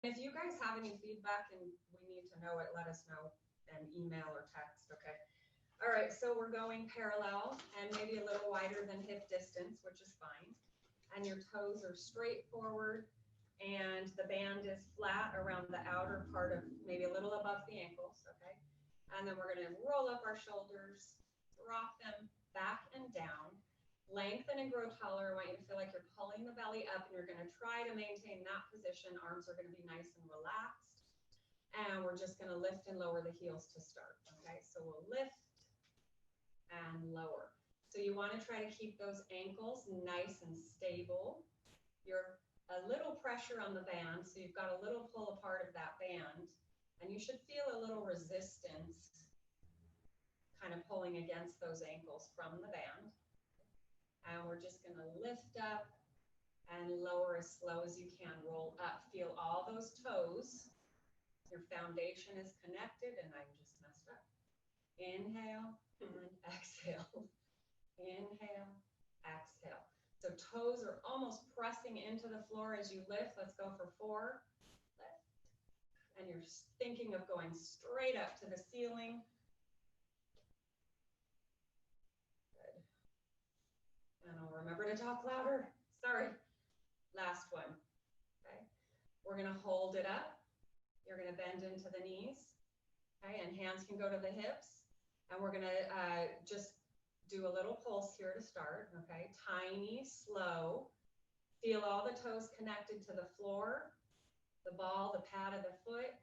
If you guys have any feedback and we need to know it, let us know and email or text, okay? All right, so we're going parallel and maybe a little wider than hip distance, which is fine. And your toes are straight forward and the band is flat around the outer part of maybe a little above the ankles, okay? And then we're gonna roll up our shoulders, drop them back and down. Lengthen and grow taller. I want you to feel like you're pulling the belly up and you're going to try to maintain that position. Arms are going to be nice and relaxed. And we're just going to lift and lower the heels to start. Okay, so we'll lift and lower. So you want to try to keep those ankles nice and stable. You're a little pressure on the band, so you've got a little pull apart of that band. And you should feel a little resistance kind of pulling against those ankles from the band. And we're just going to lift up and lower as slow as you can. Roll up. Feel all those toes. Your foundation is connected, and I just messed up. Inhale and exhale. Inhale, exhale. So toes are almost pressing into the floor as you lift. Let's go for 4. Lift. And you're thinking of going straight up to the ceiling. And I'll remember to talk louder. Sorry. Last one. Okay. We're going to hold it up. You're going to bend into the knees. Okay. And hands can go to the hips. And we're going to just do a little pulse here to start. Okay. Tiny, slow. Feel all the toes connected to the floor, the ball, the pad of the foot.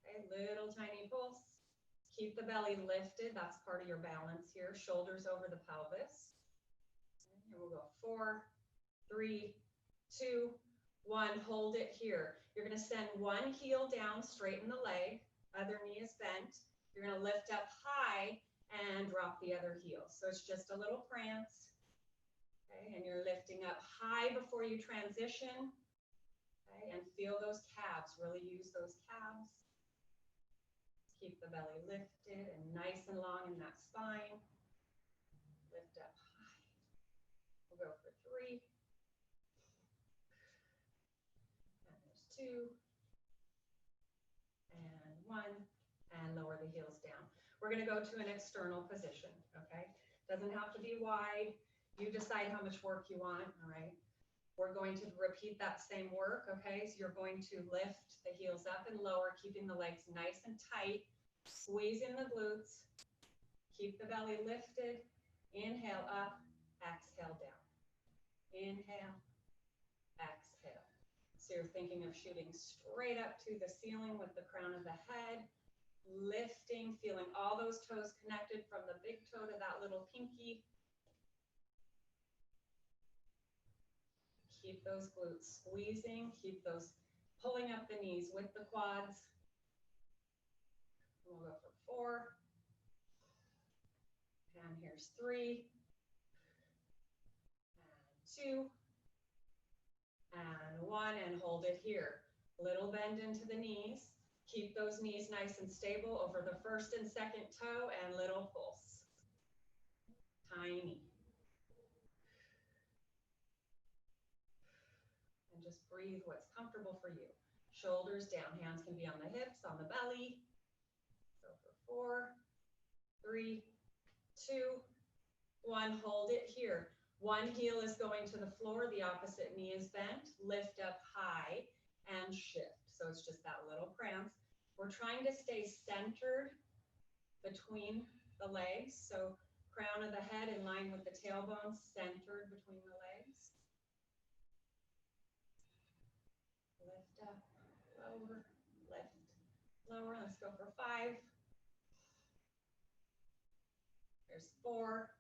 Okay. Little tiny pulse. Keep the belly lifted. That's part of your balance here. Shoulders over the pelvis. And we'll go 4, 3, 2, 1. Hold it here. You're going to send one heel down, straighten the leg, other knee is bent. You're going to lift up high and drop the other heel. So it's just a little prance. Okay, and you're lifting up high before you transition. Okay, and feel those calves. Really use those calves. Keep the belly lifted and nice and long in that spine. Lift up high. We'll go for 3. And there's 2. And 1. And lower the heels down. We're going to go to an external position, okay? Doesn't have to be wide. You decide how much work you want, all right? We're going to repeat that same work, okay? So you're going to lift the heels up and lower, keeping the legs nice and tight. Squeeze in the glutes. Keep the belly lifted. Inhale up, exhale down. Inhale, exhale. So you're thinking of shooting straight up to the ceiling with the crown of the head, lifting, feeling all those toes connected from the big toe to that little pinky. Keep those glutes squeezing, keep those pulling up the knees with the quads. We'll go for 4. And here's 3. 2, and 1, and hold it here. Little bend into the knees. Keep those knees nice and stable over the first and second toe, and little pulse. Tiny. And just breathe what's comfortable for you. Shoulders down, hands can be on the hips, on the belly. Go for 4, 3, 2, 1, hold it here. One heel is going to the floor, the opposite knee is bent. Lift up high and shift. So it's just that little prance. We're trying to stay centered between the legs. So crown of the head in line with the tailbone, centered between the legs. Lift up, lower, lift, lower. Let's go for 5. There's 4.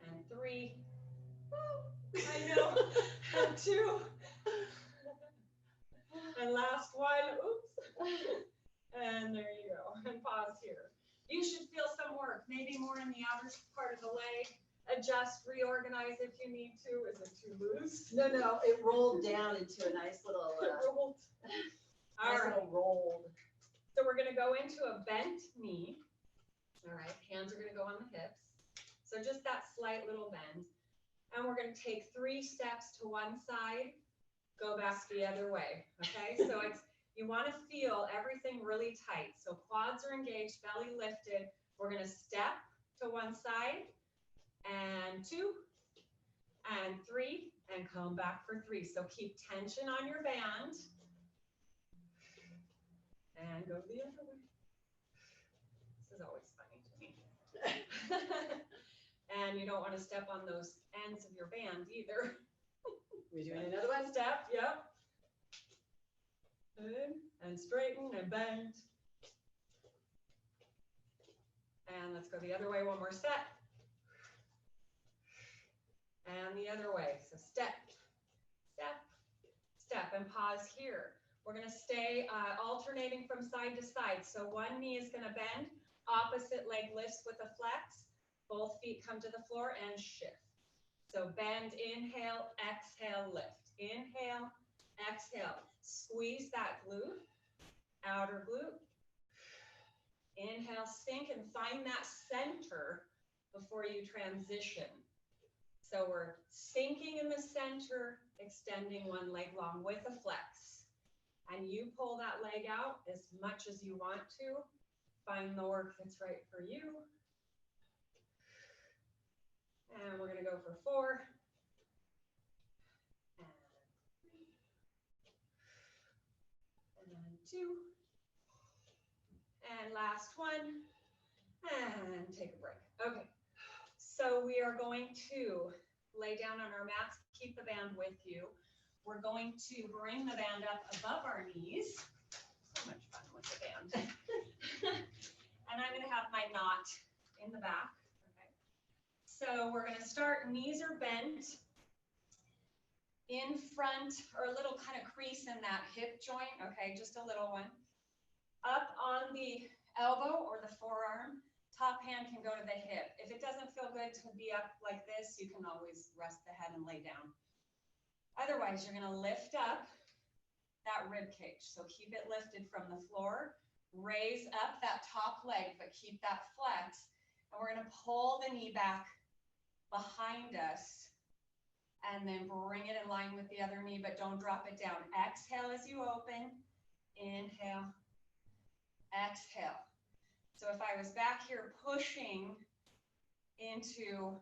And 3. Woo, I know. And 2. And last one. Oops. And there you go. And pause here. You should feel some work, maybe more in the outer part of the leg. Adjust, reorganize if you need to. Is it too loose? No, it rolled down into a nice little rolled. Nice little rolled. So we're going to go into a bent knee. All right, hands are going to go on the hips. So just that slight little bend. And we're going to take 3 steps to one side, go back the other way, okay? So you want to feel everything really tight. So quads are engaged, belly lifted. We're going to step to one side, and 2, and 3, and come back for 3. So keep tension on your band, and go the other way. This is always funny to me. And you don't want to step on those ends of your band either. We're doing another one. Step, yep. And straighten and bend. And let's go the other way, one more set. And the other way. So step, step, step, and pause here. We're going to stay alternating from side to side. So one knee is going to bend, opposite leg lifts with a flex. Both feet come to the floor and shift. So bend, inhale, exhale, lift. Inhale, exhale. Squeeze that glute, outer glute. Inhale, sink, and find that center before you transition. So we're sinking in the center, extending one leg long with a flex. And you pull that leg out as much as you want to. Find the work that's right for you. And we're going to go for 4. And 3. And 2. And last one. And take a break. Okay. So we are going to lay down on our mats, keep the band with you. We're going to bring the band up above our knees. So much fun with the band. And I'm going to have my knot in the back. Okay. So we're going to start, knees are bent in front, or a little kind of crease in that hip joint. Okay, just a little one. Up on the elbow or the forearm. Top hand can go to the hip. If it doesn't feel good to be up like this, you can always rest the head and lay down. Otherwise, you're going to lift up that rib cage. So keep it lifted from the floor. Raise up that top leg, but keep that flex. And we're going to pull the knee back behind us and then bring it in line with the other knee, but don't drop it down. Exhale as you open. Inhale. Exhale. So if I was back here pushing into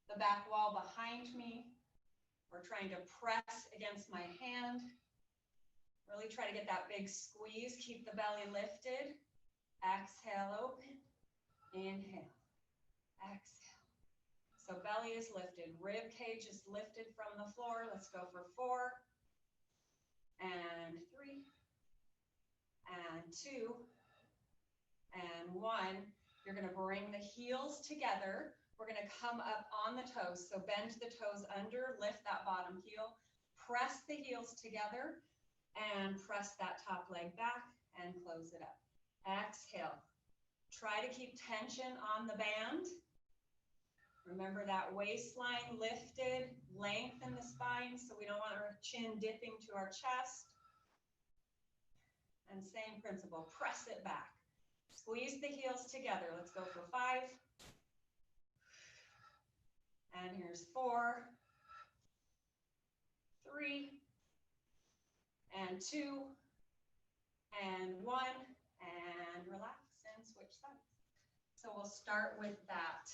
the back wall behind me, or trying to press against my hand, really try to get that big squeeze, keep the belly lifted. Exhale, open. Inhale. Exhale. So belly is lifted, rib cage is lifted from the floor. Let's go for 4, and 3, and 2, and 1. You're going to bring the heels together. We're going to come up on the toes. So bend the toes under, lift that bottom heel, press the heels together, and press that top leg back and close it up. Exhale. Try to keep tension on the band. Remember that waistline lifted, lengthen the spine so we don't want our chin dipping to our chest. And same principle, press it back. Squeeze the heels together. Let's go for 5. And here's 4, 3, and 2, and 1, and relax and switch sides. So we'll start with that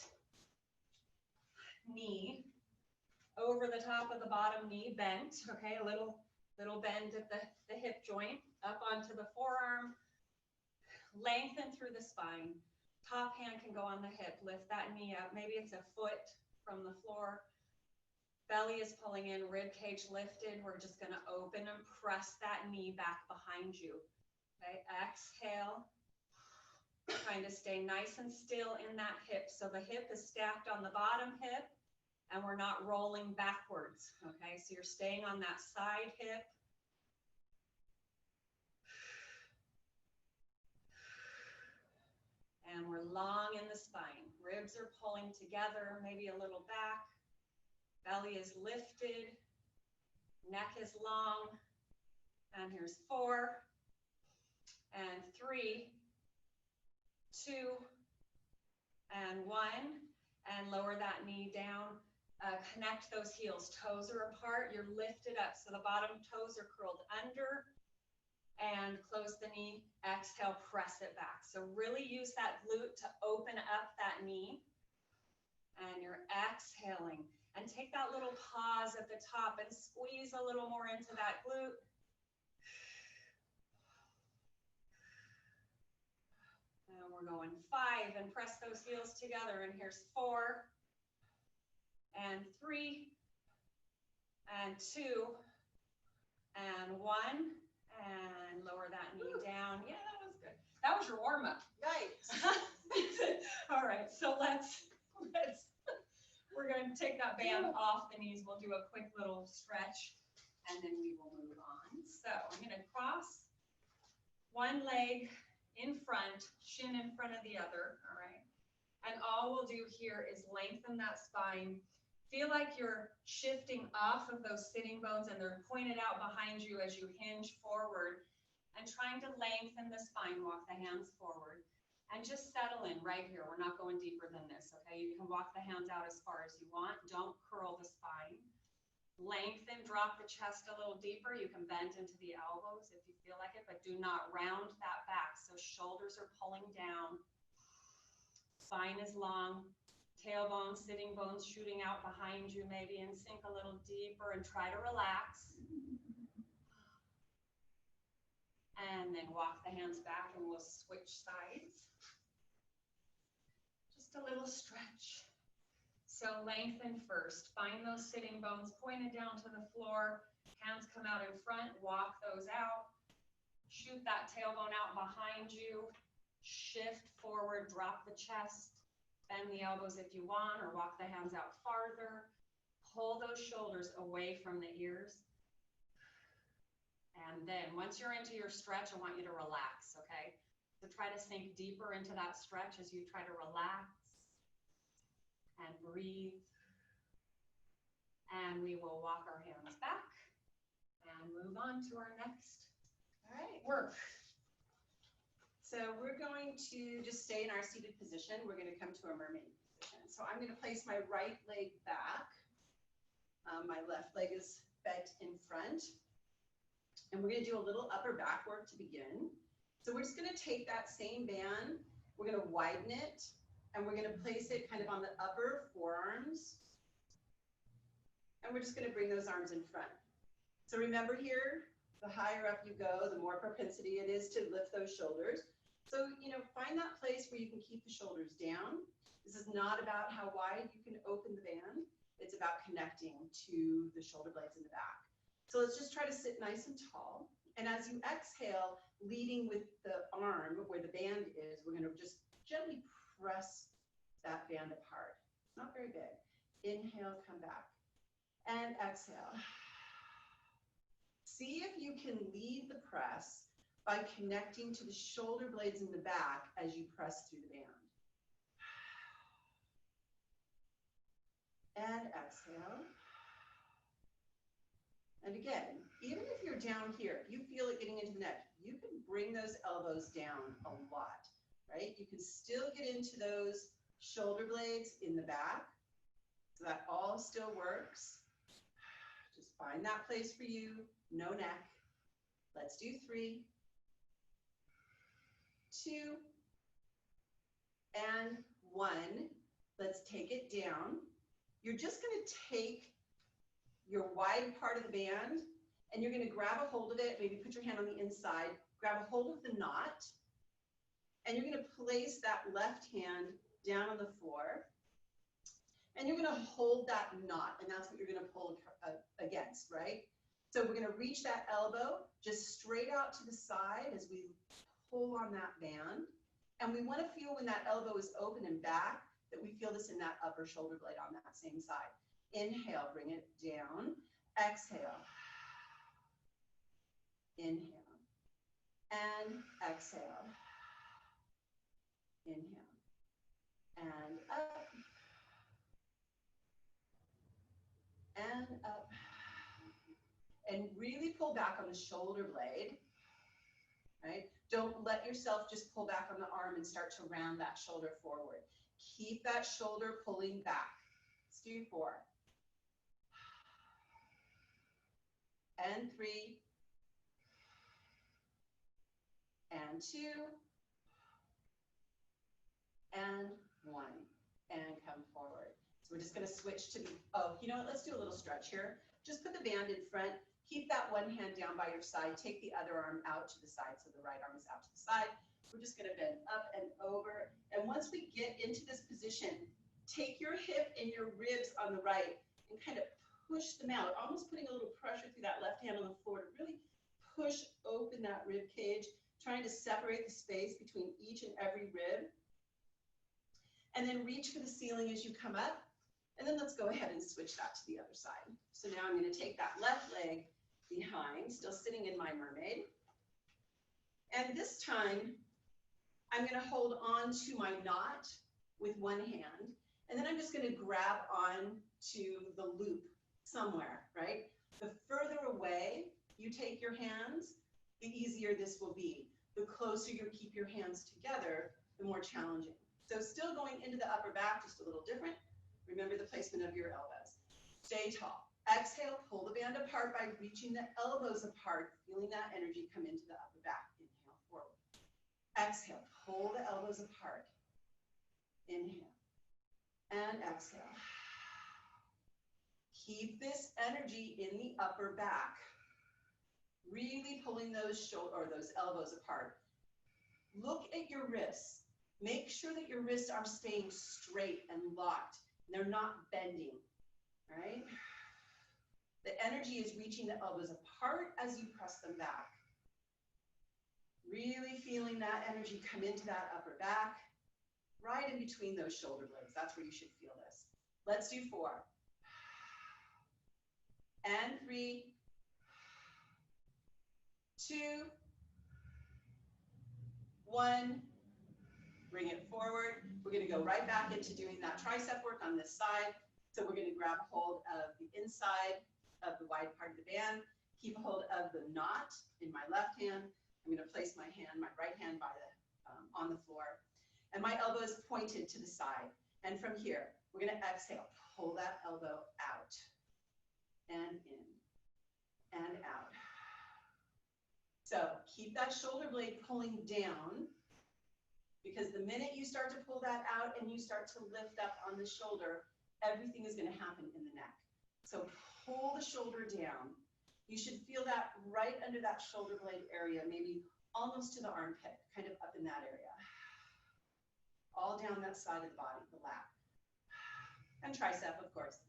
knee over the top of the bottom knee bent, okay, a little bend at the hip joint, up onto the forearm, lengthen through the spine. Top hand can go on the hip, lift that knee up, maybe it's a foot from the floor. Belly is pulling in, rib cage lifted. We're just going to open and press that knee back behind you. Okay, exhale. Trying to stay nice and still in that hip. So the hip is stacked on the bottom hip and we're not rolling backwards. Okay, so you're staying on that side hip. And we're long in the spine. Ribs are pulling together, maybe a little back. Belly is lifted. Neck is long. And here's 4, and 3, 2, and 1. And lower that knee down. Connect those heels. Toes are apart. You're lifted up. So the bottom toes are curled under. And close the knee. Exhale, press it back. So really use that glute to open up that knee. And you're exhaling. And take that little pause at the top and squeeze a little more into that glute. And we're going 5 and press those heels together. And here's 4 and 3 and 2 and 1 and lower that knee down. Yeah, that was good. That was your warm-up. Nice. All right, so we're going to take that band off the knees. We'll do a quick little stretch and then we will move on. So I'm going to cross one leg in front, shin in front of the other, all right? And all we'll do here is lengthen that spine. Feel like you're shifting off of those sitting bones and they're pointed out behind you as you hinge forward and trying to lengthen the spine. Walk the hands forward and just settle in right here. We're not going deeper than this, okay? You can walk the hands out as far as you want. Don't curl the spine. Lengthen, drop the chest a little deeper. You can bend into the elbows if you feel like it, but do not round that back. So shoulders are pulling down. Spine is long. Tailbone, sitting bones shooting out behind you maybe, and sink a little deeper and try to relax. And then walk the hands back and we'll switch sides. Just a little stretch. So lengthen first. Find those sitting bones pointed down to the floor. Hands come out in front. Walk those out. Shoot that tailbone out behind you. Shift forward. Drop the chest. Bend the elbows if you want, or walk the hands out farther. Pull those shoulders away from the ears. And then once you're into your stretch, I want you to relax, okay? So try to sink deeper into that stretch as you try to relax. And breathe. And we will walk our hands back and move on to our next work. So we're going to just stay in our seated position. We're going to come to a mermaid position. So I'm going to place my right leg back. My left leg is bent in front. And we're going to do a little upper back work to begin. So we're just going to take that same band. We're going to widen it. And we're going to place it kind of on the upper forearms. And we're just going to bring those arms in front. So remember here, the higher up you go, the more propensity it is to lift those shoulders. So, find that place where you can keep the shoulders down. This is not about how wide you can open the band. It's about connecting to the shoulder blades in the back. So let's just try to sit nice and tall. And as you exhale, leading with the arm where the band is, we're going to just gently press that band apart. Not very big. Inhale, come back. And exhale. See if you can lead the press by connecting to the shoulder blades in the back as you press through the band. And exhale. And again, even if you're down here, if you feel it getting into the neck, you can bring those elbows down a lot, right? You can still get into those shoulder blades in the back. So that all still works. Just find that place for you, no neck. Let's do 3, 2, and 1. Let's take it down. You're just going to take your wide part of the band and you're going to grab a hold of it, maybe put your hand on the inside, grab a hold of the knot, and you're going to place that left hand down on the floor, and you're going to hold that knot, and that's what you're going to pull against, right? So we're going to reach that elbow just straight out to the side as we pull on that band, and we want to feel when that elbow is open and back that we feel this in that upper shoulder blade on that same side. Inhale, bring it down. Exhale. Inhale. And exhale. Inhale. And up. And up. And really pull back on the shoulder blade. Right? Don't let yourself just pull back on the arm and start to round that shoulder forward. Keep that shoulder pulling back. Let's do 4, and 3, and 2, and 1, and come forward. So we're just going to switch to the, oh, you know what, let's do a little stretch here. Just put the band in front, keep that one hand down by your side, take the other arm out to the side, so the right arm is out to the side. We're just going to bend up and over, and once we get into this position, take your hip and your ribs on the right and kind of push them out, almost putting a little pressure through that left hand on the floor to really push open that rib cage, trying to separate the space between each and every rib. And then reach for the ceiling as you come up. And then let's go ahead and switch that to the other side. So now I'm going to take that left leg behind, still sitting in my mermaid. And this time, I'm going to hold on to my knot with one hand. And then I'm just going to grab on to the loop somewhere, right? The further away you take your hands, the easier this will be. The closer you keep your hands together, the more challenging. So still going into the upper back, just a little different. Remember the placement of your elbows. Stay tall. Exhale, pull the band apart by reaching the elbows apart, feeling that energy come into the upper back. Inhale, forward. Exhale, pull the elbows apart. Inhale. And exhale. Keep this energy in the upper back. Really pulling those those elbows apart. Look at your wrists. Make sure that your wrists are staying straight and locked. They're not bending, right? The energy is reaching the elbows apart as you press them back. Really feeling that energy come into that upper back, right in between those shoulder blades. That's where you should feel this. Let's do 4. And 3, 2, 1. Bring it forward. We're going to go right back into doing that tricep work on this side. So we're going to grab hold of the inside of the wide part of the band, keep hold of the knot in my left hand. I'm going to place my right hand by the, on the floor, and my elbow is pointed to the side. And from here, we're going to exhale, pull that elbow out, and in, and out. So keep that shoulder blade pulling down, because the minute you start to pull that out and you start to lift up on the shoulder, everything is going to happen in the neck. So pull the shoulder down. You should feel that right under that shoulder blade area, maybe almost to the armpit, kind of up in that area. All down that side of the body, the lap. And tricep, of course.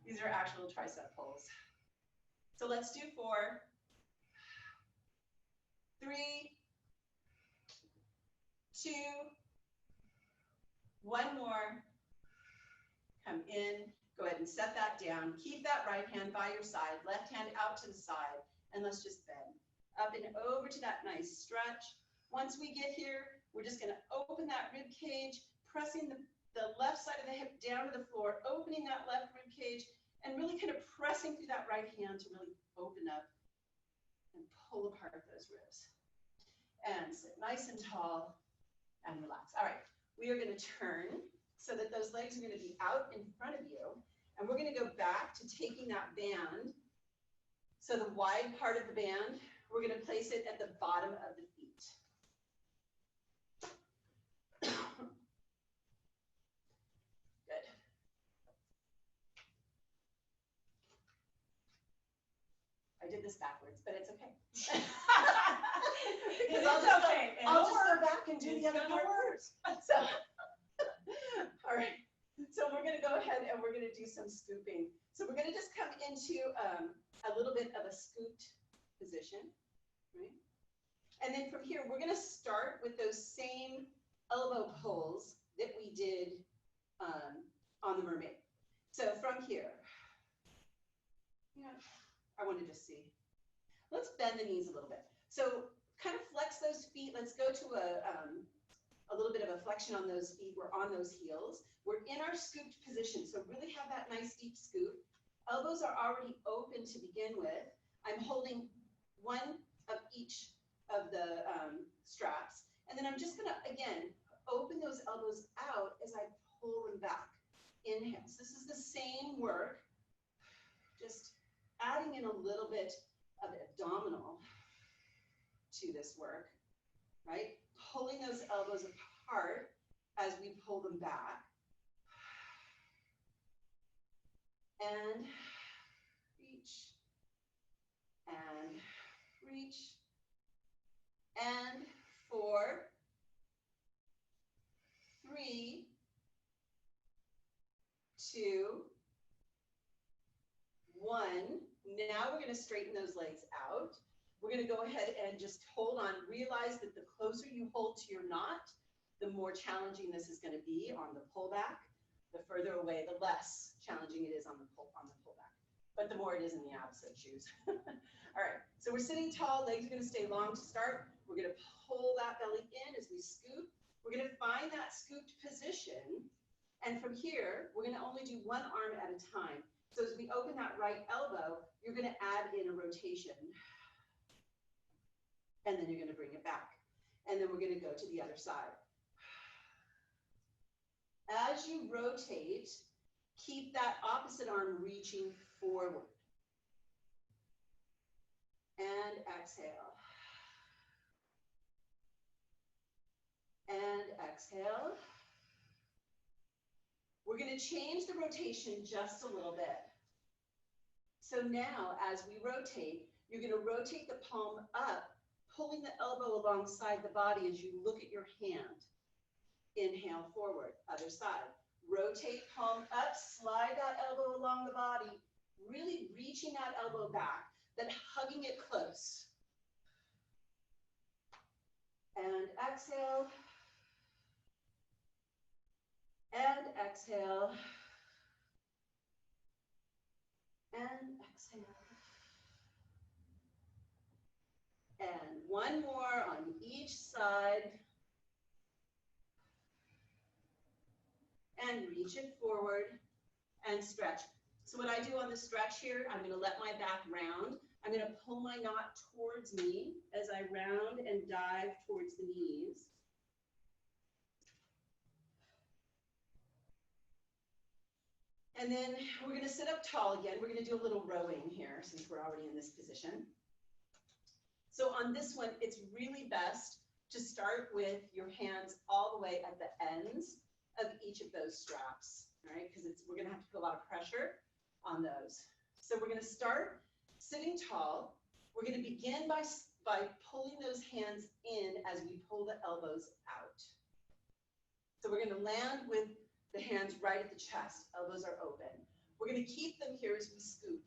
These are actual tricep pulls. So let's do 4, 3, 2, 1 more. Come in, go ahead and set that down. Keep that right hand by your side, left hand out to the side, and let's just bend. Up and over to that nice stretch. Once we get here, we're just gonna open that rib cage, pressing the left side of the hip down to the floor, opening that left rib cage, and really kind of pressing through that right hand to really open up and pull apart those ribs. And sit nice and tall and relax. All right, we are gonna turn so that those legs are gonna be out in front of you. And we're gonna go back to taking that band. So the wide part of the band, we're gonna place it at the bottom of the feet. Good. I did this backwards, but it's okay. Because I'll just go back and do the other part first. So, all right. So we're going to go ahead and we're going to do some scooping. So we're going to just come into a little bit of a scooped position, right? And then from here, we're going to start with those same elbow pulls that we did on the mermaid. So from here, yeah, I want to just see. Let's bend the knees a little bit. So kind of flex those feet. Let's go to a little bit of a flexion on those feet. We're on those heels. We're in our scooped position. So really have that nice deep scoop. Elbows are already open to begin with. I'm holding one of each of the straps. And then I'm just gonna, again, open those elbows out as I pull them back. Inhale. So this is the same work, just adding in a little bit of abdominal to this work, right? Pulling those elbows apart as we pull them back. And reach, and reach, and 4, 3, 2, 1. Now we're going to straighten those legs out. We're going to go ahead and just hold on. Realize that the closer you hold to your knot, the more challenging this is going to be on the pullback. The further away, the less challenging it is on the pullback. But the more it is in the abs, so choose. All right, so we're sitting tall, legs are going to stay long to start. We're going to pull that belly in as we scoop. We're going to find that scooped position. And from here, we're going to only do one arm at a time. So as we open that right elbow, you're going to add in a rotation. And then you're going to bring it back. And then we're going to go to the other side. As you rotate, keep that opposite arm reaching forward. And exhale. And exhale. We're going to change the rotation just a little bit. So now, as we rotate, you're going to rotate the palm up, pulling the elbow alongside the body as you look at your hand. Inhale forward, other side. Rotate palm up, slide that elbow along the body, really reaching that elbow back, then hugging it close. And exhale. And exhale. And exhale. And one more on each side. And reach it forward and stretch. So what I do on the stretch here, I'm going to let my back round. I'm going to pull my knot towards me as I round and dive towards the knees. And then we're going to sit up tall again. We're going to do a little rowing here since we're already in this position. So on this one, it's really best to start with your hands all the way at the ends of each of those straps, right? Because we're going to have to put a lot of pressure on those. So we're going to start sitting tall. We're going to begin by pulling those hands in as we pull the elbows out. So we're going to land with the hands right at the chest. Elbows are open. We're going to keep them here as we scoop.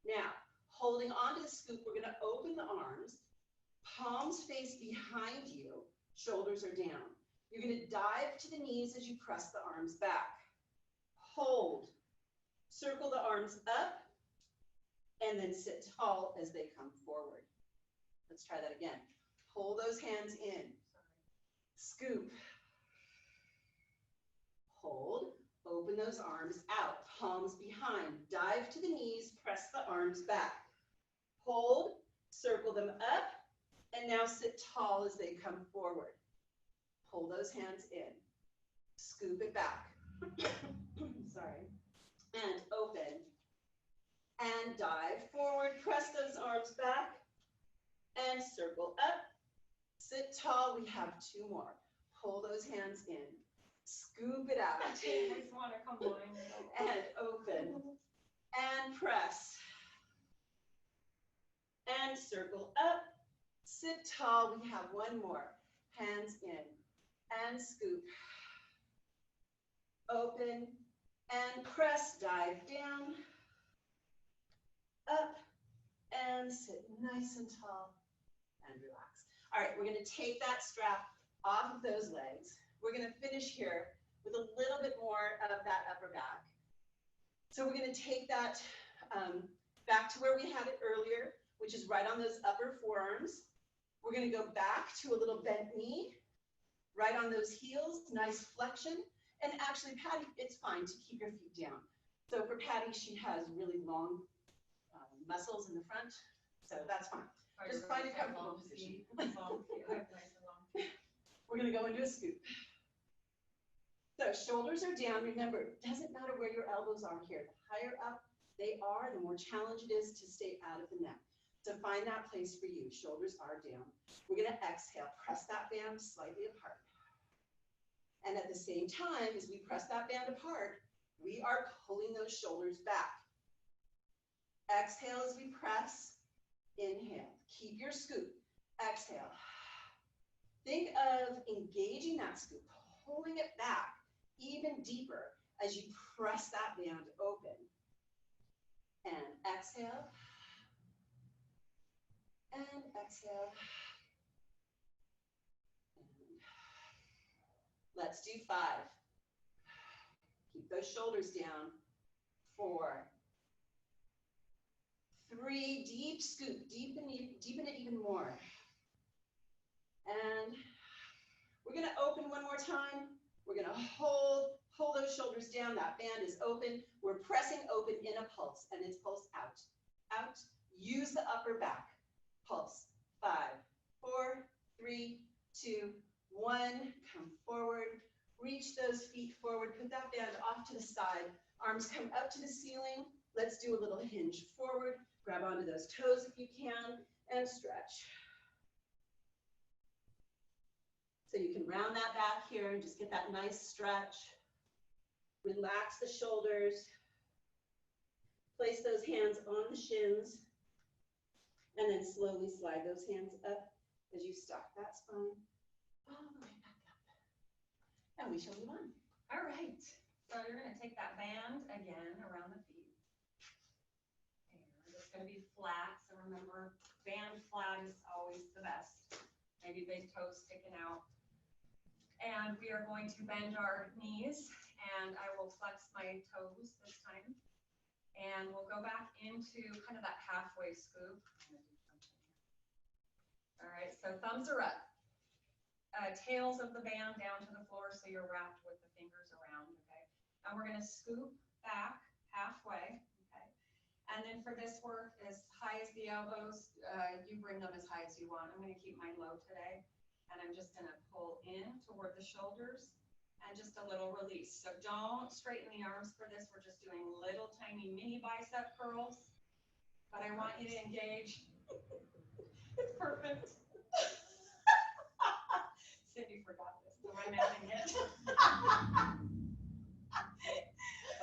Now, holding on to the scoop, we're going to open the arms, palms face behind you, shoulders are down. You're going to dive to the knees as you press the arms back. Hold. Circle the arms up, and then sit tall as they come forward. Let's try that again. Pull those hands in. Scoop. Hold. Open those arms out. Palms behind. Dive to the knees. Press the arms back. Hold. Circle them up. And now sit tall as they come forward. Pull those hands in. Scoop it back. Sorry. And open. And dive forward. Press those arms back. And circle up. Sit tall. We have 2 more. Pull those hands in. Scoop it out. And open. And press. And circle up. Sit tall. We have 1 more. Hands in. And scoop. Open. And press. Dive down. Up. And sit nice and tall. And relax. All right, we're going to take that strap off of those legs. We're going to finish here with a little bit more of that upper back. So we're going to take that back to where we had it earlier, which is right on those upper forearms. We're going to go back to a little bent knee, right on those heels, nice flexion. And actually, Patty, it's fine to keep your feet down. So for Patty, she has really long muscles in the front, so that's fine. Just find a comfortable position. We're going to go into a scoop. So shoulders are down. Remember, it doesn't matter where your elbows are here. The higher up they are, the more challenge it is to stay out of the neck. So find that place for you. Shoulders are down. We're going to exhale. Press that band slightly apart. And at the same time, as we press that band apart, we are pulling those shoulders back. Exhale as we press. Inhale. Keep your scoop. Exhale. Think of engaging that scoop, pulling it back even deeper as you press that band open. And exhale. And exhale. And let's do 5. Keep those shoulders down. 4. 3, deep scoop, deepen it even more. And we're going to open one more time. We're going to pull those shoulders down. That band is open. We're pressing open in a pulse, and it's pulse out. Out. Use the upper back. Pulse. 5, 4, 3, 2, 1. Come forward. Reach those feet forward. Put that band off to the side. Arms come up to the ceiling. Let's do a little hinge forward. Grab onto those toes if you can, and stretch. So you can round that back here and just get that nice stretch. Relax the shoulders. Place those hands on the shins. And then slowly slide those hands up as you stock that spine all the way back up. And we shall move on. All right. So you're going to take that band again around the feet. And it's going to be flat. So remember, band flat is always the best. Maybe big toes sticking out. And we are going to bend our knees, and I will flex my toes this time. And we'll go back into kind of that halfway scoop. All right, so thumbs are up. Tails of the band down to the floor, so you're wrapped with the fingers around, okay? And we're gonna scoop back halfway, okay? And then for this work, as high as the elbows, you bring them as high as you want. I'm gonna keep mine low today. And I'm just gonna pull in toward the shoulders and just a little release. So don't straighten the arms for this. We're just doing little tiny mini bicep curls, but I want you to engage. It's perfect. Cyndie forgot this, so I'm adding it.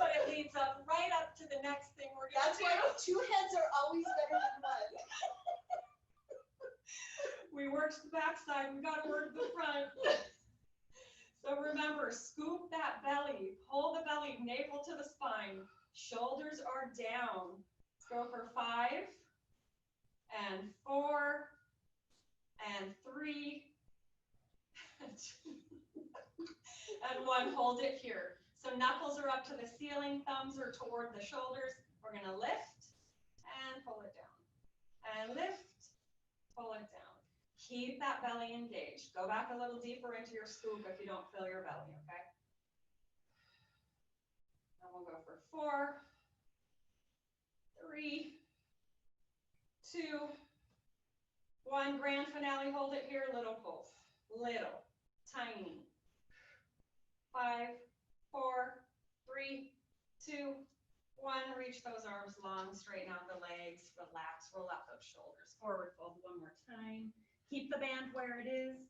But it leads up right up to the next thing we're gonna do. That's why 2 heads are always better than 1. We worked the backside, we gotta work the front. So remember, scoop that belly, pull the belly, navel to the spine, shoulders are down. Let's go for 5, and 4, and 3, and 1, hold it here. So knuckles are up to the ceiling, thumbs are toward the shoulders. We're gonna lift, and pull it down, and lift, pull it down. Keep that belly engaged. Go back a little deeper into your scoop if you don't feel your belly, okay? And we'll go for 4, 3, 2, 1. Grand finale, hold it here, little pulse. Little, tiny. 5, 4, 3, 2, 1. Reach those arms long, straighten out the legs, relax, roll out those shoulders. Forward fold one more time. Keep the band where it is.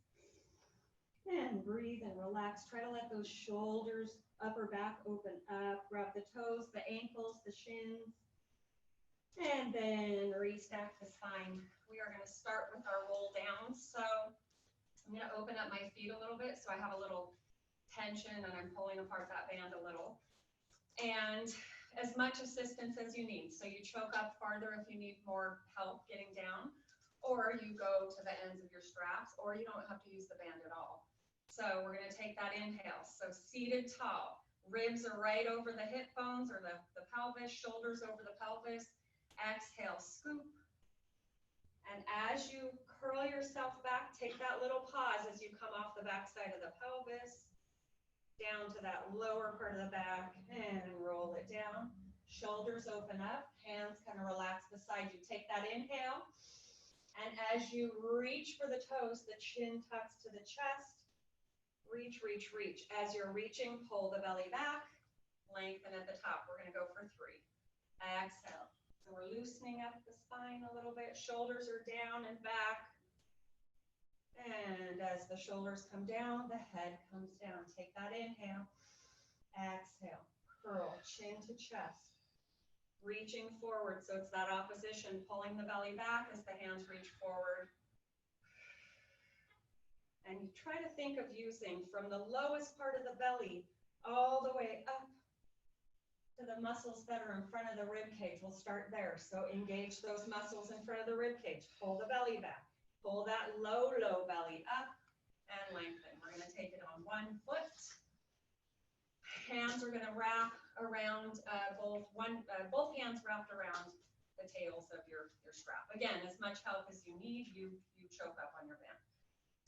And breathe and relax. Try to let those shoulders, upper back open up. Wrap the toes, the ankles, the shins. And then restack the spine. We are going to start with our roll down. So I'm going to open up my feet a little bit so I have a little tension and I'm pulling apart that band a little. And as much assistance as you need. So you choke up farther if you need more help getting down. Or you go to the ends of your straps, or you don't have to use the band at all. So we're going to take that inhale. So seated tall, ribs are right over the hip bones or the pelvis, shoulders over the pelvis. Exhale, scoop. And as you curl yourself back, take that little pause as you come off the back side of the pelvis, down to that lower part of the back, and roll it down. Shoulders open up, hands kind of relax the side. You take that inhale. And as you reach for the toes, the chin tucks to the chest. Reach, reach, reach. As you're reaching, pull the belly back, lengthen at the top. We're gonna go for 3. Exhale. So we're loosening up the spine a little bit. Shoulders are down and back. And as the shoulders come down, the head comes down. Take that inhale. Exhale. Curl, chin to chest. Reaching forward, so it's that opposition, pulling the belly back as the hands reach forward. And you try to think of using from the lowest part of the belly all the way up to the muscles that are in front of the rib cage. We'll start there. So engage those muscles in front of the rib cage. Pull the belly back. Pull that low, low belly up and lengthen. We're going to take it on one foot. Hands are going to wrap around both hands wrapped around the tails of your strap. Again, as much help as you need, you choke up on your band.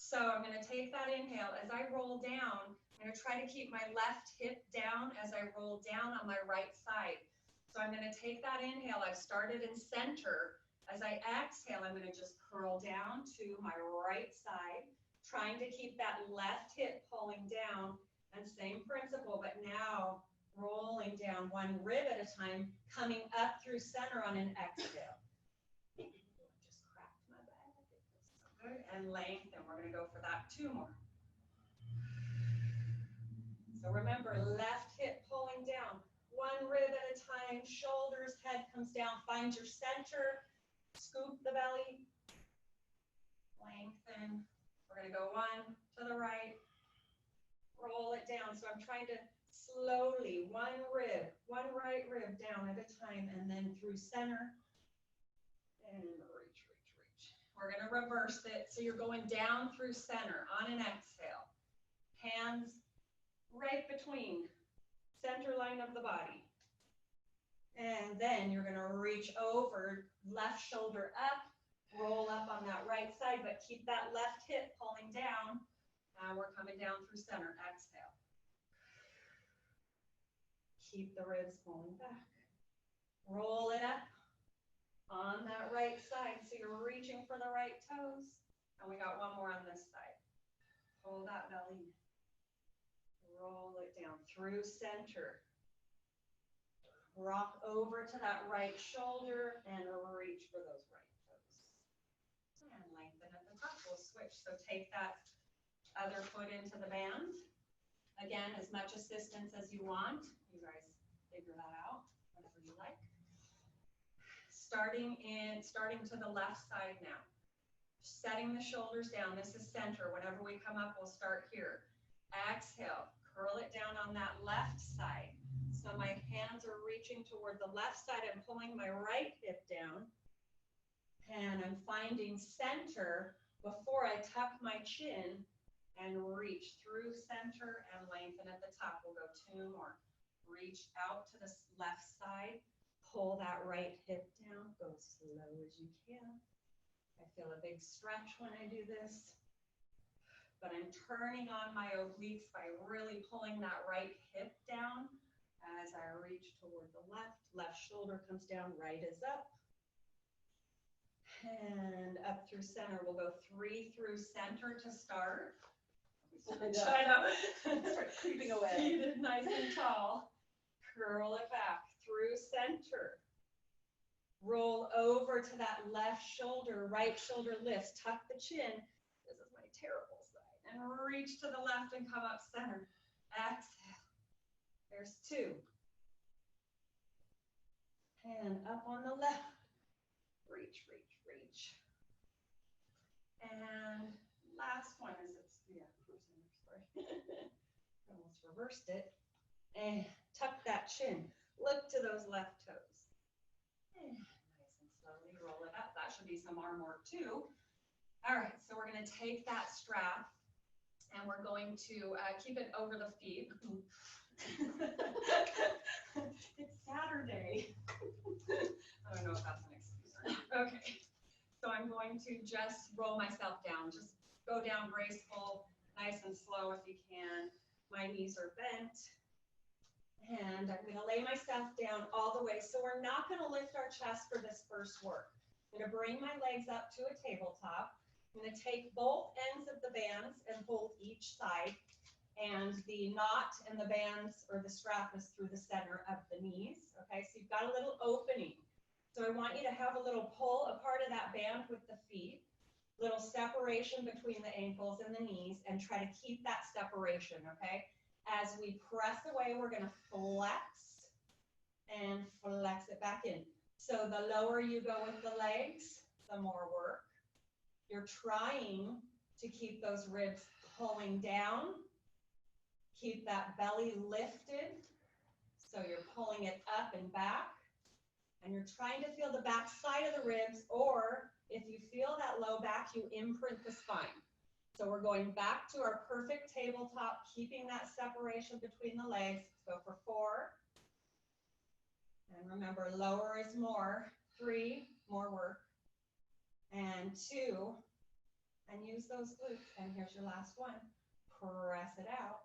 So I'm going to take that inhale. As I roll down, I'm going to try to keep my left hip down as I roll down on my right side. So I'm going to take that inhale. I've started in center. As I exhale, I'm going to just curl down to my right side, trying to keep that left hip pulling down. And same principle, but now rolling down one rib at a time, coming up through center on an exhale. Just cracked my back. It feels so good. And lengthen. We're going to go for that 2 more. So remember, left hip pulling down, one rib at a time, shoulders, head comes down. Find your center. Scoop the belly. Lengthen. We're going to go 1 to the right. Roll it down. So I'm trying to slowly, one right rib down at a time, and then through center. And reach, reach, reach. We're going to reverse it. So you're going down through center on an exhale. Hands right between center line of the body. And then you're going to reach over, left shoulder up, roll up on that right side, but keep that left hip pulling down. We're coming down through center. Exhale. Keep the ribs pulling back. Roll it up on that right side. So you're reaching for the right toes. And we got 1 more on this side. Pull that belly. Roll it down through center. Rock over to that right shoulder and reach for those right toes. And lengthen at the top. We'll switch. So take that other foot into the band. Again, as much assistance as you want. You guys figure that out, whatever you like. Starting to the left side now. Setting the shoulders down. This is center. Whenever we come up, we'll start here. Exhale. Curl it down on that left side. So my hands are reaching toward the left side. I'm pulling my right hip down. And I'm finding center before I tuck my chin and reach through center and lengthen at the top. We'll go 2 more. Reach out to the left side. Pull that right hip down. Go slow as you can. I feel a big stretch when I do this. But I'm turning on my obliques by really pulling that right hip down as I reach toward the left. Left shoulder comes down, right is up. And up through center. We'll go 3 through center to start. I know. Start creeping away. Seated nice and tall. Curl it back through center. Roll over to that left shoulder. Right shoulder lifts. Tuck the chin. This is my terrible side. And reach to the left and come up center. Exhale. There's 2. And up on the left. Reach, reach, reach. And last one is almost reversed it. And tuck that chin. Look to those left toes. And nice and slowly roll it up. That should be some arm work too. All right, so we're going to take that strap and we're going to keep it over the feet. It's Saturday. I don't know if that's an excuse or not. Okay, so I'm going to just roll myself down. Just go down graceful, nice and slow if you can. My knees are bent. And I'm going to lay myself down all the way. So we're not going to lift our chest for this first work. I'm going to bring my legs up to a tabletop. I'm going to take both ends of the bands and hold each side. and the knot and the bands or the strap is through the center of the knees. Okay, so you've got a little opening. So I want you to have a little pull apart of that band with the feet, little separation between the ankles and the knees, and try to keep that separation, okay? As we press away, we're gonna flex and flex it back in. So the lower you go with the legs, the more work. You're trying to keep those ribs pulling down. Keep that belly lifted. So you're pulling it up and back. And you're trying to feel the back side of the ribs, or if you feel that low back, you imprint the spine. So we're going back to our perfect tabletop, keeping that separation between the legs. Let's go for 4. And remember, lower is more. 3, more work. And 2, and use those glutes. And here's your last one. Press it out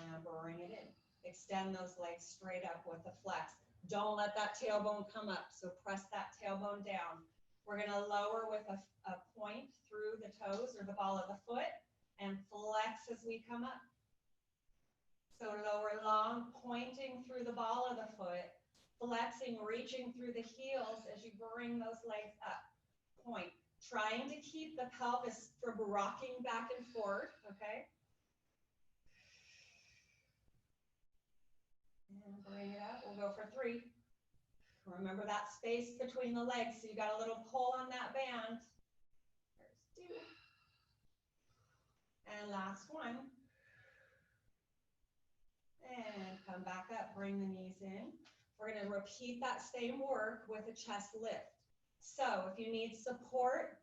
and bring it in. Extend those legs straight up with a flex. Don't let that tailbone come up, so press that tailbone down. We're gonna lower with a point through the toes or the ball of the foot and flex as we come up. So lower long, pointing through the ball of the foot, flexing, reaching through the heels as you bring those legs up. Point, trying to keep the pelvis from rocking back and forth, okay? And bring it up. We'll go for 3. Remember that space between the legs, so you got a little pull on that band. There's 2. And last one. And come back up, bring the knees in. We're going to repeat that same work with a chest lift. So if you need support,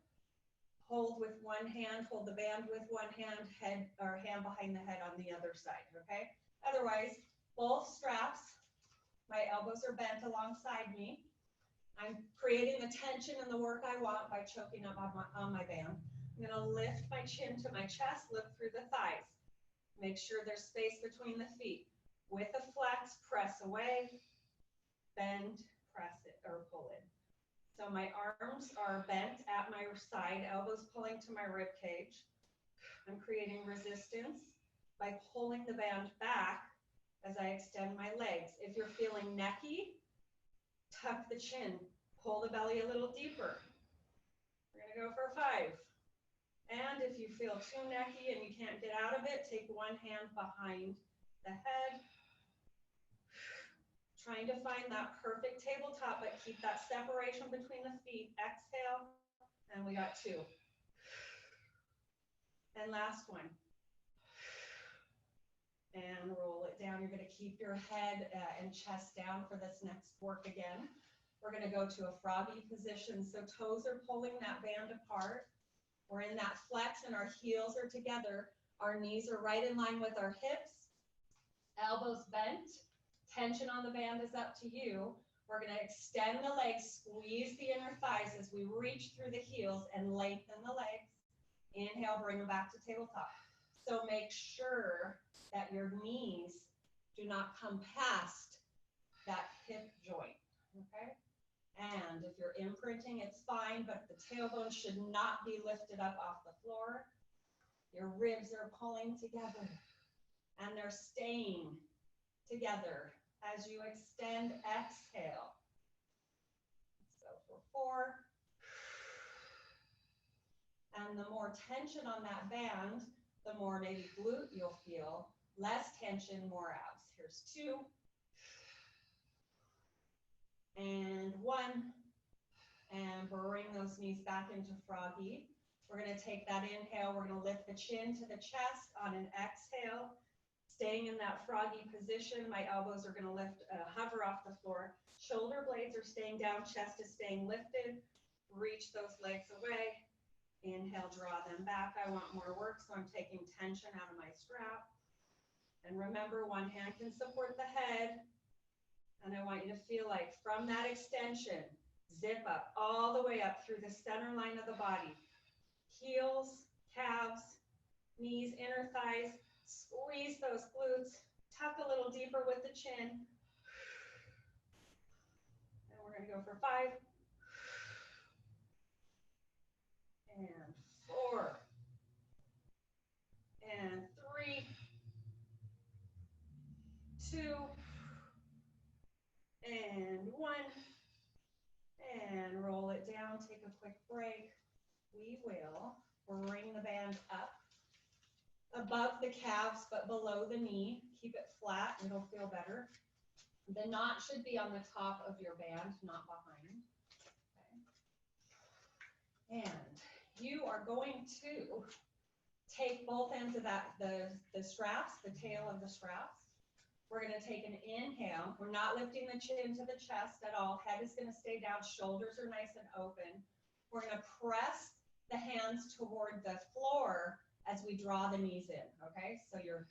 hold with one hand, hold the band with one hand, head or hand behind the head on the other side, okay? Otherwise, both straps, my elbows are bent alongside me. I'm creating the tension and the work I want by choking up on my band. I'm going to lift my chin to my chest, lift through the thighs. Make sure there's space between the feet. With a flex, press away, bend, press it, or pull in. So my arms are bent at my side, elbows pulling to my rib cage. I'm creating resistance by pulling the band back as I extend my legs. If you're feeling necky, tuck the chin, pull the belly a little deeper. We're gonna go for 5. And if you feel too necky and you can't get out of it, take one hand behind the head. Trying to find that perfect tabletop, but keep that separation between the feet. Exhale, and we got 2. And last one. And roll it down. You're going to keep your head and chest down for this next work again. We're going to go to a froggy position. So toes are pulling that band apart. We're in that flex and our heels are together. Our knees are right in line with our hips. Elbows bent. Tension on the band is up to you. We're going to extend the legs, squeeze the inner thighs as we reach through the heels and lengthen the legs. Inhale, bring them back to tabletop. So make sure that your knees do not come past that hip joint, okay? And if you're imprinting, it's fine, but the tailbone should not be lifted up off the floor. Your ribs are pulling together and they're staying together as you extend. Exhale. So for 4. And the more tension on that band, the more maybe glute you'll feel. Less tension, more abs. Here's 2. And 1. And bring those knees back into froggy. We're going to take that inhale. We're going to lift the chin to the chest on an exhale. Staying in that froggy position, my elbows are going to lift, hover off the floor. Shoulder blades are staying down, chest is staying lifted. Reach those legs away. Inhale, draw them back. I want more work, so I'm taking tension out of my strap. And remember, one hand can support the head. And I want you to feel like from that extension, zip up all the way up through the center line of the body. Heels, calves, knees, inner thighs. Squeeze those glutes, tuck a little deeper with the chin. And we're going to go for 5. And 4. And 3. quick break, we will bring the band up above the calves but below the knee. Keep it flat and it'll feel better. The knot should be on the top of your band, not behind. Okay. And you are going to take both ends of that, the straps, the tail of the straps. We're going to take an inhale. We're not lifting the chin to the chest at all. Head is going to stay down. Shoulders are nice and open. We're going to press the hands toward the floor as we draw the knees in, okay? So you're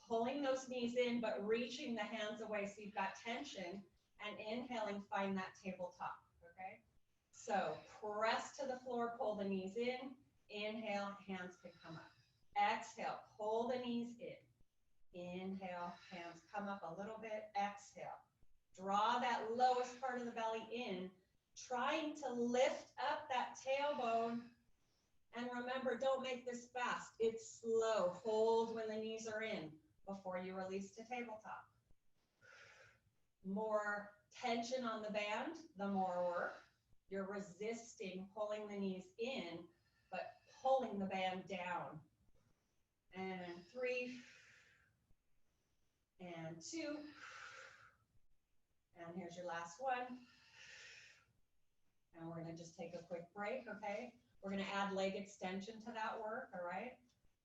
pulling those knees in, but reaching the hands away so you've got tension, and inhaling, find that tabletop, okay? So press to the floor, pull the knees in. Inhale, hands can come up. Exhale, pull the knees in. Inhale, hands come up a little bit. Exhale, draw that lowest part of the belly in, trying to lift up that tailbone. And remember, don't make this fast. It's slow. Hold when the knees are in before you release to tabletop. More tension on the band, the more work. You're resisting pulling the knees in, but pulling the band down. And 3, and 2, and here's your last one. And we're gonna just take a quick break, okay? We're gonna add leg extension to that work, all right?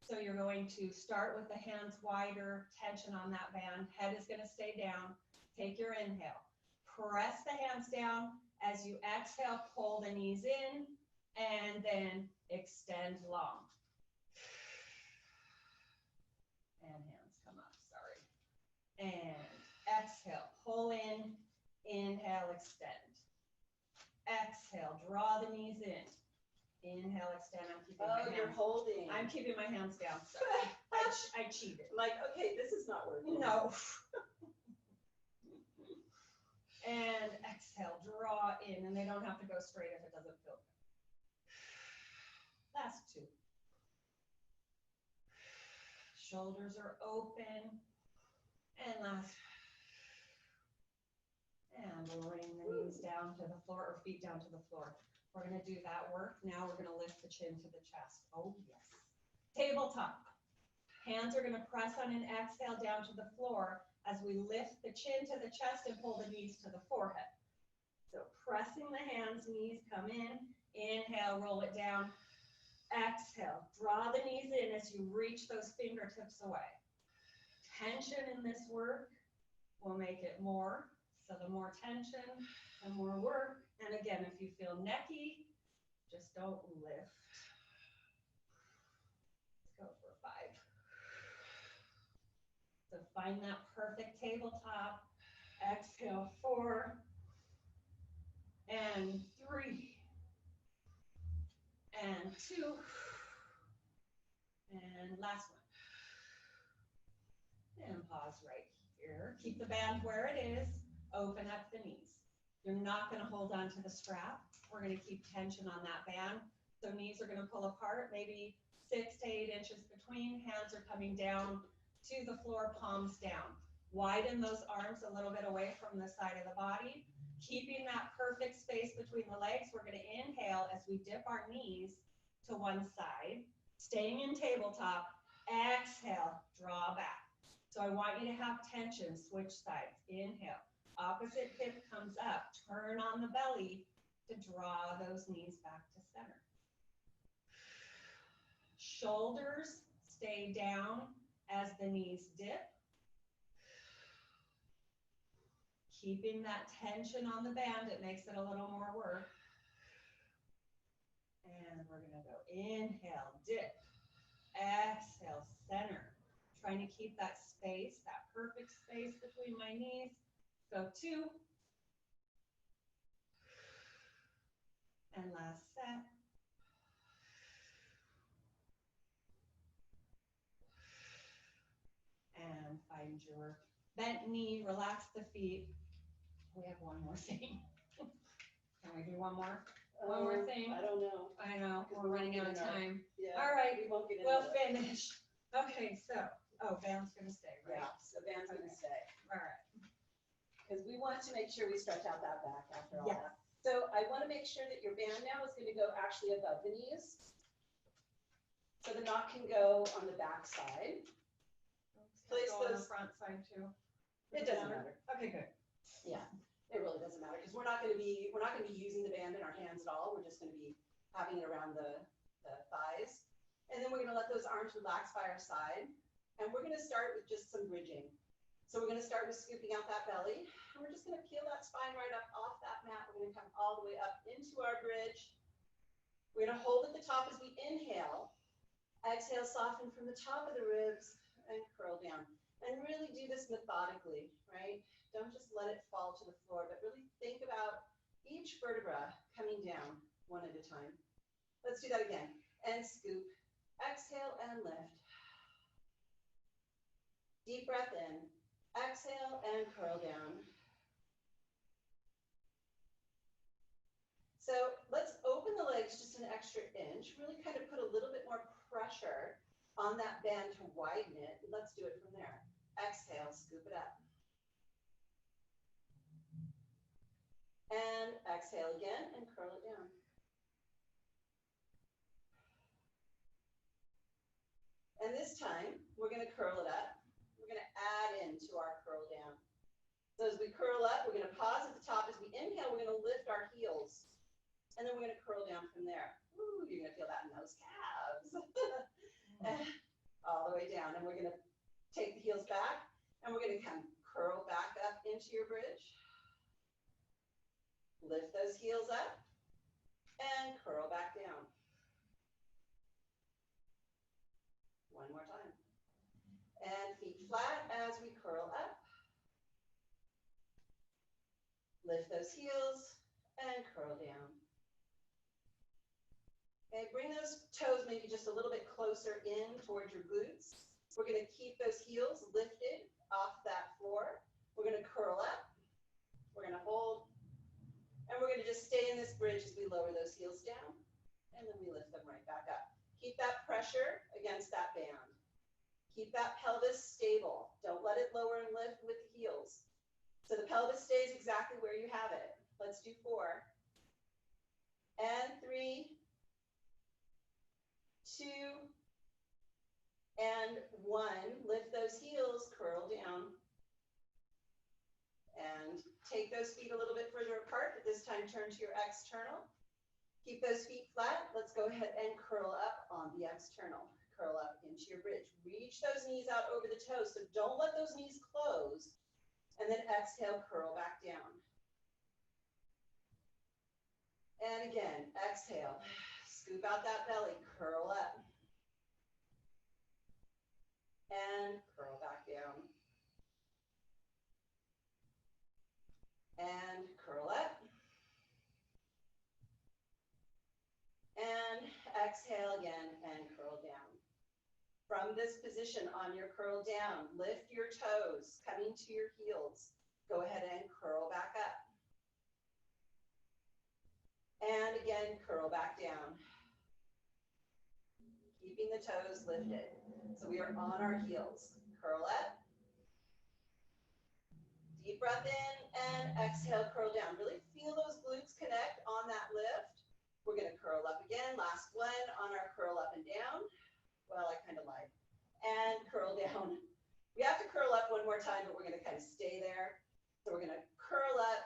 So you're going to start with the hands wider, tension on that band. Head is gonna stay down. Take your inhale. Press the hands down. As you exhale, pull the knees in, and then extend long. And hands come up, sorry. And exhale, pull in, inhale, extend. Exhale, draw the knees in. Inhale, extend. I'm keeping my hands. You're holding. I'm keeping my hands down. Sorry. I cheated. Like, okay, this is not working. No. And exhale, draw in, and they don't have to go straight if it doesn't feel good. Last 2. Shoulders are open. And last. And we'll bring the knees down to the floor, or feet down to the floor. We're going to do that work. Now we're going to lift the chin to the chest. Oh, yes. Tabletop. Hands are going to press on an exhale down to the floor as we lift the chin to the chest and pull the knees to the forehead. So pressing the hands, knees come in. Inhale, roll it down. Exhale, draw the knees in as you reach those fingertips away. Tension in this work will make it more. So the more tension, the more work. And again, if you feel necky, just don't lift. Let's go for 5. So find that perfect tabletop. Exhale, 4. And 3. And 2. And last one. And pause right here. Keep the band where it is. Open up the knees. You're not going to hold on to the strap. We're going to keep tension on that band. So knees are going to pull apart, maybe 6 to 8 inches between. Hands are coming down to the floor, palms down. Widen those arms a little bit away from the side of the body. Keeping that perfect space between the legs, we're going to inhale as we dip our knees to one side. Staying in tabletop. Exhale, draw back. So I want you to have tension. Switch sides. Inhale. Opposite hip comes up. Turn on the belly to draw those knees back to center. Shoulders stay down as the knees dip. Keeping that tension on the band, it makes it a little more work. And we're going to go inhale, dip. Exhale, center. Trying to keep that space, that perfect space between my knees. So 2. And last set. And find your bent knee, relax the feet. We have one more thing. Can we do one more? One more thing? I don't know. I know, we're running out of time. Yeah. All right, We won't get into we'll it. finish. Okay, so, band's gonna stay, right? Yeah, so band's gonna stay. All right. Because we want to make sure we stretch out that back after all Yes. that. So I want to make sure that your band now is going to go actually above the knees. So the knot can go on the back side. Place Go on the those. front side too. It doesn't matter. Okay, good. Yeah, it really doesn't matter because we're not going to be using the band in our hands at all. We're just going to be having it around the thighs. And then we're going to let those arms relax by our side. And we're going to start with just some bridging. So we're going to start with scooping out that belly. And we're just going to peel that spine right up off that mat. We're going to come all the way up into our bridge. We're going to hold at the top as we inhale. Exhale, soften from the top of the ribs and curl down. And really do this methodically, right? Don't just let it fall to the floor, but really think about each vertebra coming down one at a time. Let's do that again. And scoop. Exhale and lift. Deep breath in. Exhale and curl down. So let's open the legs just an extra inch. Really kind of put a little bit more pressure on that band to widen it. Let's do it from there. Exhale, scoop it up. And exhale again and curl it down. And this time, we're going to curl it up. We're going to add into our curl down. So as we curl up, we're going to pause at the top. As we inhale, we're going to lift our heels. And then we're going to curl down from there. Ooh, you're going to feel that in those calves. And all the way down. And we're going to take the heels back. And we're going to come curl back up into your bridge. Lift those heels up. And curl back down. One more time. And feet flat as we curl up. Lift those heels and curl down. Okay, bring those toes maybe just a little bit closer in towards your glutes. We're going to keep those heels lifted off that floor. We're going to curl up. We're going to hold. And we're going to just stay in this bridge as we lower those heels down. And then we lift them right back up. Keep that pressure against that band. Keep that pelvis stable. Don't let it lower and lift with the heels. So the pelvis stays exactly where you have it. Let's do 4. And 3, 2, and 1. Lift those heels, curl down. And take those feet a little bit further apart, but this time turn to your external. Keep those feet flat. Let's go ahead and curl up on the external. Curl up into your bridge. Reach those knees out over the toes, so don't let those knees close. And then exhale, curl back down. And again, exhale. Scoop out that belly, curl up. And curl back down. And curl up. And exhale again and curl down. From this position on your curl down, lift your toes, coming to your heels. Go ahead and curl back up. And again, curl back down. Keeping the toes lifted. So we are on our heels. Curl up. Deep breath in and exhale, curl down. Really feel those glutes connect on that lift. We're going to curl up again. Last one on our curl up and down. Well, I kind of lied. And curl down. We have to curl up one more time, but we're going to kind of stay there. So we're going to curl up.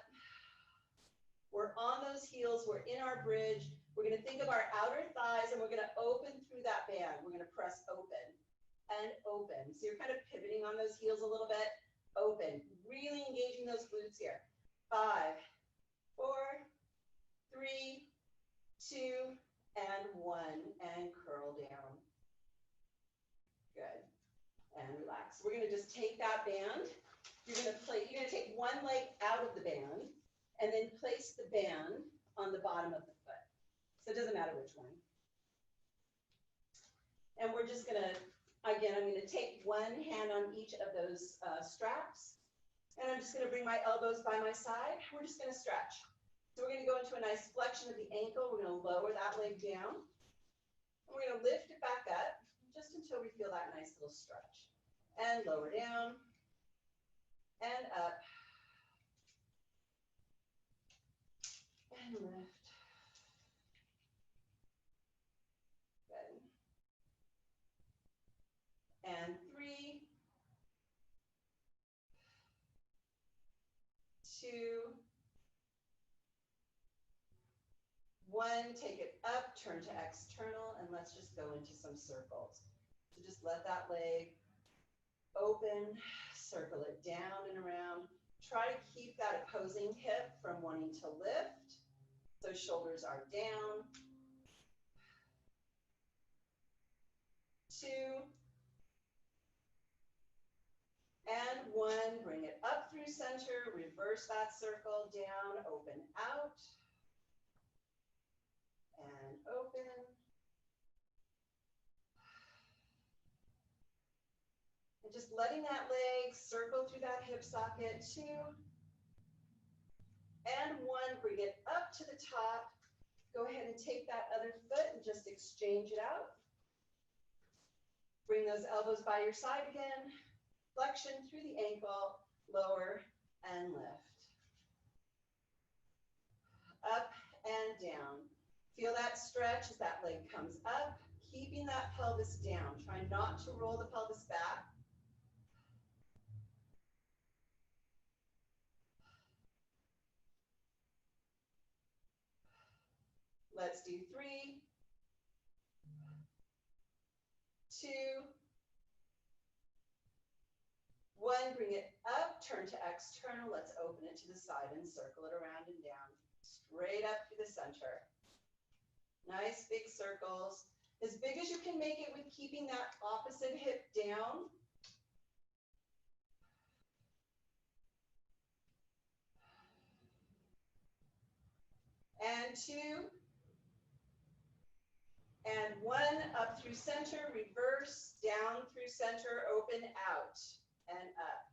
We're on those heels. We're in our bridge. We're going to think of our outer thighs, and we're going to open through that band. We're going to press open and open. So you're kind of pivoting on those heels a little bit. Open. Really engaging those glutes here. 5, 4, 3, 2, and 1. And curl down. Good. And relax. We're going to just take that band. You're going to take one leg out of the band and then place the band on the bottom of the foot. So it doesn't matter which one. And we're just going to, again, I'm going to take one hand on each of those straps. And I'm just going to bring my elbows by my side. We're just going to stretch. So we're going to go into a nice flexion of the ankle. We're going to lower that leg down. And we're going to lift it back up just until we feel that nice little stretch. And lower down. And up. And and lift. Good. And 3, 2, 1. Take it up, turn to external, and let's just go into some circles. So just let that leg open, circle it down and around. Try to keep that opposing hip from wanting to lift. So shoulders are down. 2, and 1. Bring it up through center, reverse that circle, down, open out, and open. And just letting that leg circle through that hip socket. 2, and 1. Bring it up to the top. Go ahead and take that other foot and just exchange it out. Bring those elbows by your side again. Flexion through the ankle, lower and lift. Up and down. Feel that stretch as that leg comes up, keeping that pelvis down. Try not to roll the pelvis back. Let's do 3, 2, 1. Bring it up, turn to external. Let's open it to the side and circle it around and down. Straight up through the center. Nice big circles. As big as you can make it with keeping that opposite hip down. And 2, and 1. Up through center, reverse, down through center, open out, and up.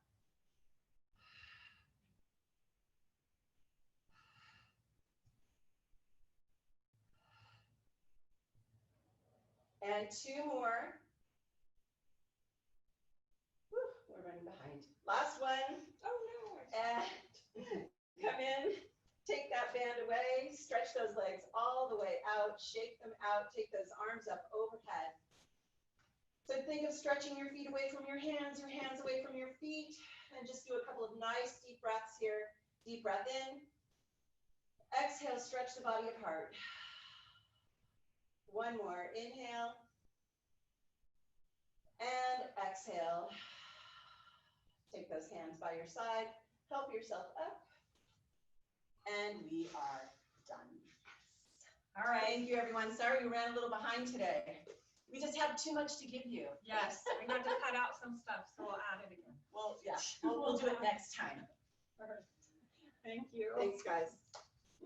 And 2 more. Whew, we're running behind. Last one. Oh, no. And come in, take that band away, stretch those legs all the way out, shake them out, take those arms up overhead. So think of stretching your feet away from your hands away from your feet, and just do a couple of nice deep breaths here. Deep breath in. Exhale, stretch the body apart. 1 more. Inhale. And exhale. Take those hands by your side. Help yourself up. And we are done. All right. Thank you, everyone. Sorry we ran a little behind today. We just have too much to give you. Yes, we had to cut out some stuff, so we'll add it again. Well, yeah, we'll do it next time. Perfect. Thank you. Thanks, guys.